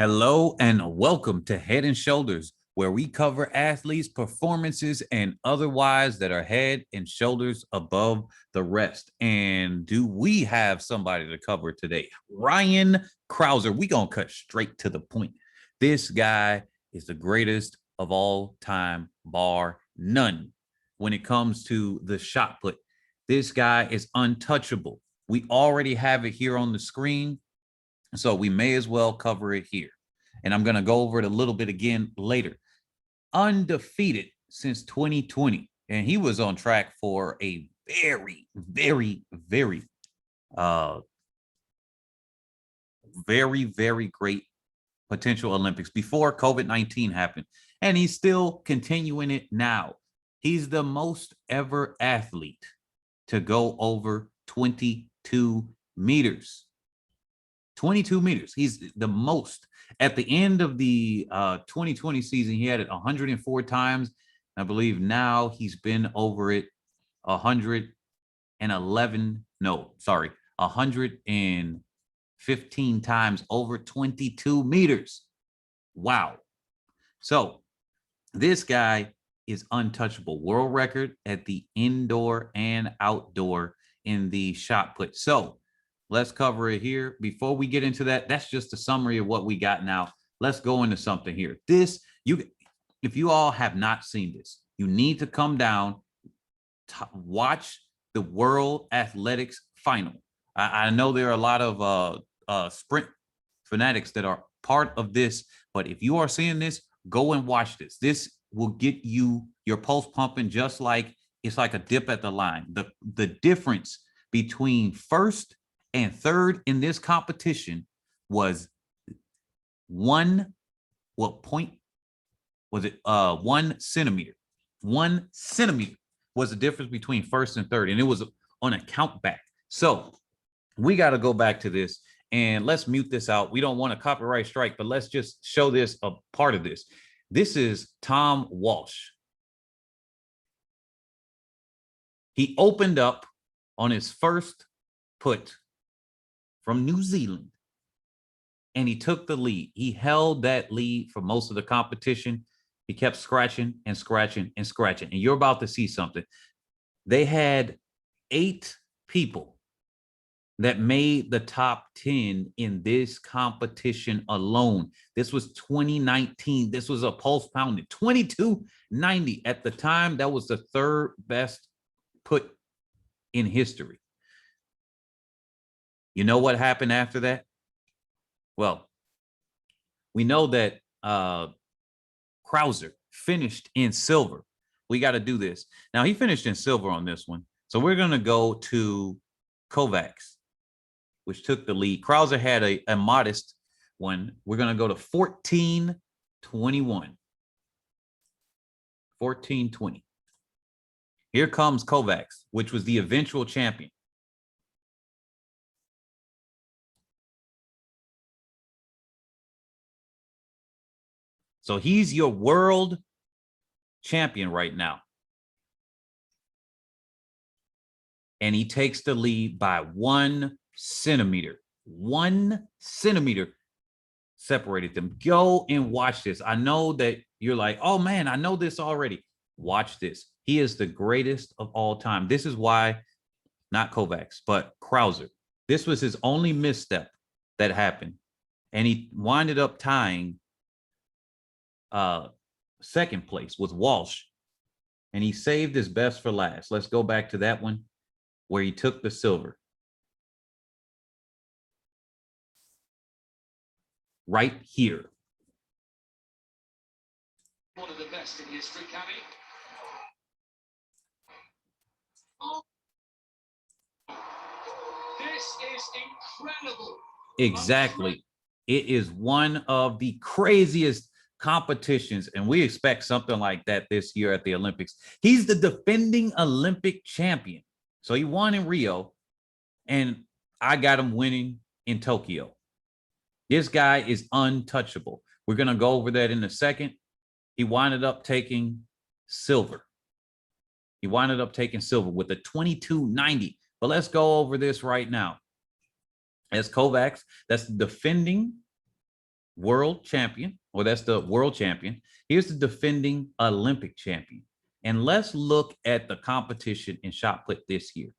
Hello and welcome to Head and Shoulders, where we cover athletes' performances and otherwise that are head and shoulders above the rest. And do we have somebody to cover today? Ryan Crouser. We gonna cut straight to the point. This guy is the greatest of all time, bar none. When it comes to the shot put, this guy is untouchable. We already have it here on the screen. So we may as well cover it here. And I'm going to go over it a little bit again later. Undefeated since 2020. And he was on track for a uh, very great potential Olympics before COVID-19 happened. And he's still continuing it now. He's the most ever athlete to go over 22 meters. 22 meters. He's the most. At the end of the 2020 season, he had it 104 times. I believe now he's been over it 111. No, sorry, 115 times over 22 meters. Wow. So this guy is untouchable. World record at the indoor and outdoor in the shot put. So let's cover it here. Before we get into that, that's just a summary of what we got now. Let's go into something here. If you all have not seen this, you need to come down, watch the World Athletics Final. I know there are a lot of sprint fanatics that are part of this, but if you are seeing this, go and watch this. This will get you your pulse pumping, just like it's like a dip at the line. The difference between first and third in this competition was 1 centimeter. 1 centimeter was the difference between first and third, and it was on a count back. So we got to go back to this, and let's mute this out. We don't want a copyright strike, but let's just show this, a part of this. This is Tom Walsh. He opened up on his first put from New Zealand, and he took the lead. He held that lead for most of the competition. He kept scratching and scratching and scratching. And you're about to see something. They had 8 people that made the top 10 in this competition alone. This was 2019. This was a pulse pounding 2290 at the time. That was the third best put in history. You know what happened after that? Well, we know that Crouser finished in silver. We got to do this. Now, he finished in silver on this one. So we're going to go to Kovacs, which took the lead. Crouser had a modest one. We're going to go to 1421. 1420. Here comes Kovacs, which was the eventual champion. So he's your world champion right now. And he takes the lead by 1 centimeter. 1 centimeter separated them. Go and watch this. I know that you're like, oh man, I know this already. Watch this. He is the greatest of all time. This is why, not Kovacs, but Crouser. This was his only misstep that happened. And he winded up tying second place with Walsh, and he saved his best for last. Let's go back to that one where he took the silver. Right here. One of the best in history, Cammy. Oh. This is incredible. Exactly. It is one of the craziest competitions, and we expect something like that this year at the Olympics. He's the defending Olympic champion. So he won in Rio, and I got him winning in Tokyo. This guy is untouchable. We're going to go over that in a second. He winded up taking silver. He winded up taking silver with a 2290. But let's go over this right now. As Kovacs, that's defending world champion, or that's the world champion. Here's the defending Olympic champion. And let's look at the competition in shot put this year.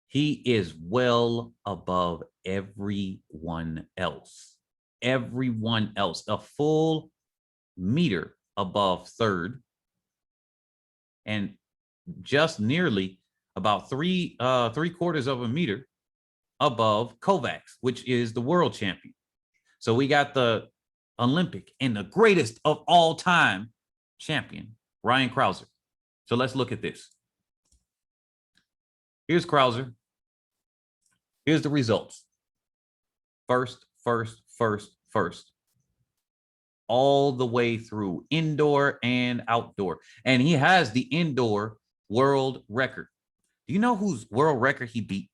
He is well above everyone else. Everyone else, a full meter above third, and just nearly about three quarters of a meter above Kovacs, which is the world champion. So we got the Olympic and the greatest of all time champion, Ryan Crouser. So let's look at this. Here's Crouser. Here's the results. First. All the way through indoor and outdoor. And he has the indoor world record. Do you know whose world record he beat?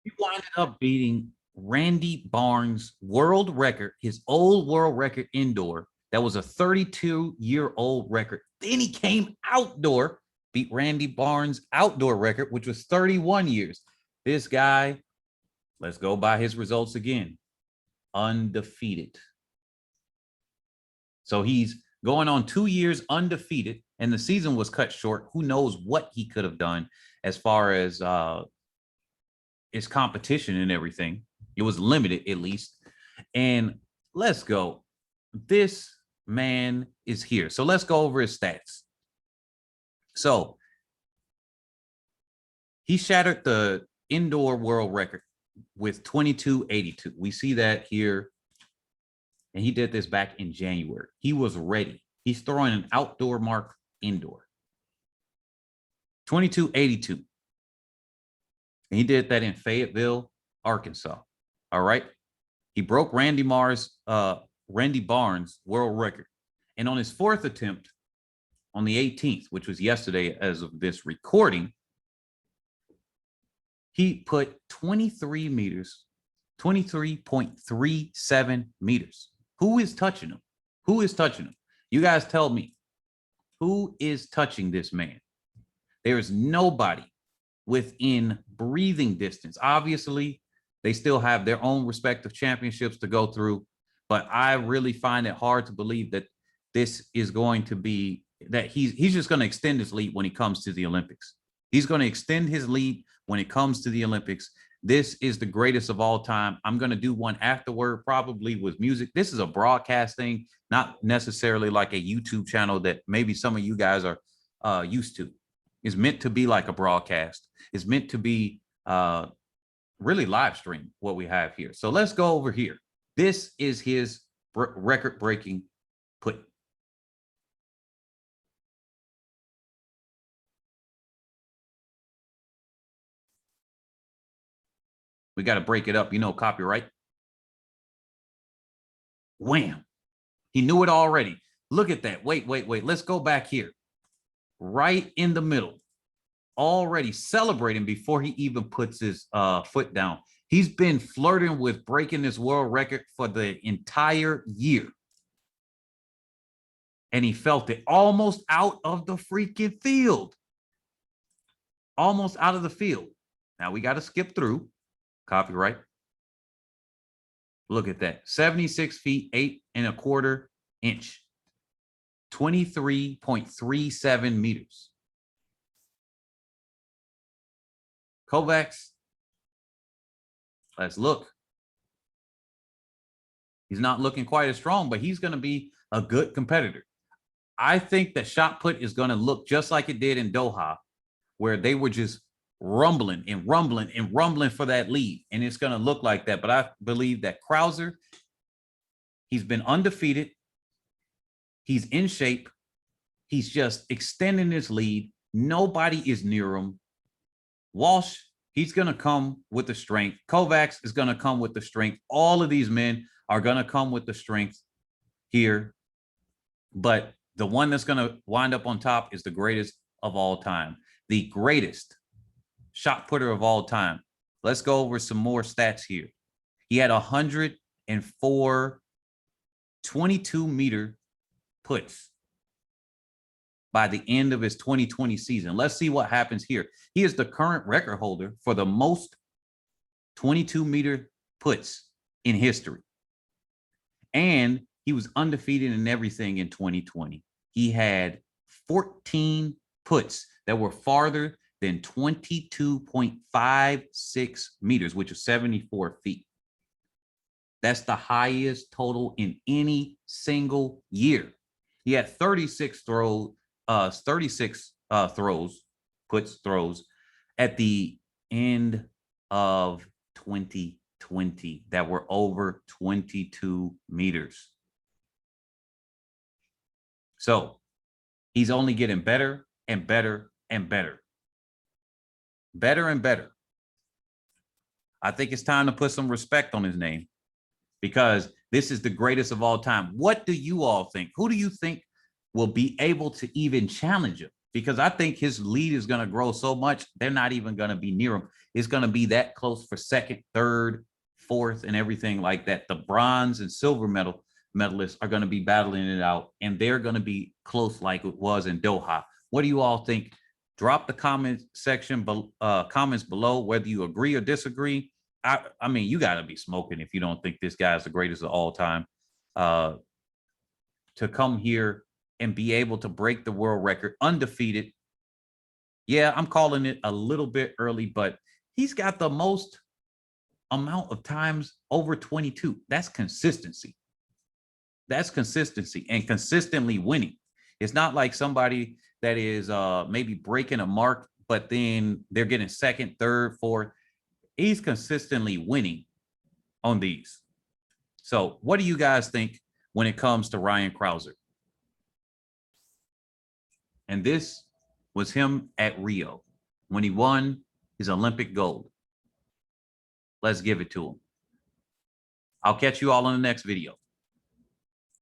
He wound up beating Randy Barnes' world record, his old world record indoor. That was a 32-year-old record. Then he came outdoor, beat Randy Barnes' outdoor record, which was 31 years. This guy, let's go by his results again, undefeated. So he's going on 2 years undefeated, and the season was cut short. Who knows what he could have done as far as his competition and everything. It was limited, at least. And let's go. This man is here. So let's go over his stats. So he shattered the indoor world record with 22.82. We see that here. And he did this back in January. He was ready. He's throwing an outdoor mark indoor. 22.82. And he did that in Fayetteville, Arkansas. All right. He broke Randy Barnes' world record. And on his fourth attempt on the 18th, which was yesterday as of this recording, he put 23 meters, 23.37 meters. Who is touching him? Who is touching him? You guys tell me. Who is touching this man? There is nobody within breathing distance. Obviously, they still have their own respective championships to go through, but I really find it hard to believe that this is going to be, that he's just going to extend his lead when he comes to the Olympics. He's going to extend his lead when it comes to the Olympics. This is the greatest of all time. I'm going to do one afterward, probably with music. This is a broadcast thing, not necessarily like a YouTube channel that maybe some of you guys are used to. It's meant to be like a broadcast. It's meant to be really live stream what we have here. So let's go over here. This is his record-breaking put. We got to break it up, copyright. Wham. He knew it already. Look at that. Wait. Let's go back here. Right in the middle. Already celebrating before he even puts his foot down. He's been flirting with breaking this world record for the entire year. And he felt it almost out of the freaking field. Almost out of the field. Now we got to skip through. Copyright. Look at that. 76 feet, 8.25 inches. 23.37 meters. Kovacs. Let's look. He's not looking quite as strong, but he's going to be a good competitor. I think that shot put is going to look just like it did in Doha, where they were just rumbling for that lead. And it's going to look like that. But I believe that Crouser, he's been undefeated. He's in shape. He's just extending his lead. Nobody is near him. Walsh, he's going to come with the strength. Kovacs is going to come with the strength. All of these men are going to come with the strength here. But the one that's going to wind up on top is the greatest of all time. The greatest shot putter of all time. Let's go over some more stats here. He had 104 22-meter puts by the end of his 2020 season. Let's see what happens here. He is the current record holder for the most 22-meter puts in history. And he was undefeated in everything in 2020. He had 14 puts that were farther than 22.56 meters, which is 74 feet. That's the highest total in any single year. He had 36 throws, throws at the end of 2020 that were over 22 meters. So he's only getting better and better and better. Better and better. I think it's time to put some respect on his name, because this is the greatest of all time. What do you all think? Who do you think will be able to even challenge him? Because I think his lead is going to grow so much, they're not even going to be near him. It's going to be that close for second, third, fourth, and everything like that. The bronze and silver medalists are going to be battling it out, and they're going to be close like it was in Doha. What do you all think? Drop the comment section, comments below, whether you agree or disagree. I mean, you got to be smoking if you don't think this guy is the greatest of all time. To come here and be able to break the world record undefeated. Yeah, I'm calling it a little bit early, but he's got the most amount of times over 22. That's consistency. That's consistency and consistently winning. It's not like somebody that is maybe breaking a mark, but then they're getting second, third, fourth. He's consistently winning on these. So what do you guys think when it comes to Ryan Crouser? And this was him at Rio when he won his Olympic gold. Let's give it to him. I'll catch you all in the next video.